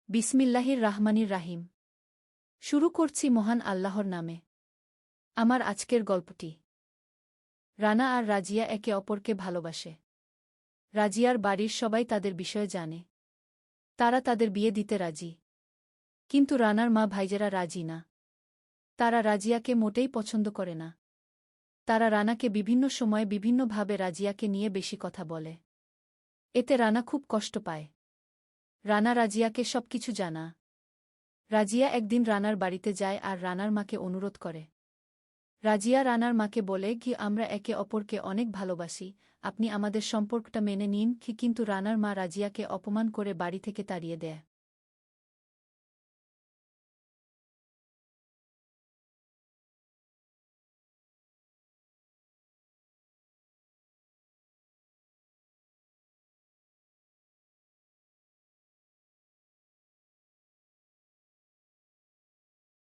বিসমিল্লাহির রাহমানির রাহিম। শুরু করছি মহান আল্লাহর নামে। আমার আজকের গল্পটি। রানা আর রাজিয়া একে অপরকে ভালোবাসে। রাজিয়ার বাড়ির সবাই তাদের বিষয়ে জানে। তারা তাদের বিয়ে দিতে রাজি। কিন্তু রানার মা ভাইজেরা রাজি না। তারা রাজিয়াকে মোটেই পছন্দ করে না। তারা রানাকে বিভিন্ন সময়ে বিভিন্নভাবে রাজিয়াকে নিয়ে বেশি কথা বলে। এতে রানা খুব কষ্ট পায়। রানা রাজিয়াকে সবকিছু জানা। রাজিয়া একদিন রানার বাড়িতে যায় আর রানার মাকে অনুরোধ করে। রাজিয়া রানার মাকে বলে কি আমরা একে অপরকে অনেক ভালোবাসি, আপনি আমাদের সম্পর্কটা মেনে নিন। কিন্তু রানার মা রাজিয়াকে অপমান করে বাড়ি থেকে তাড়িয়ে দেয়।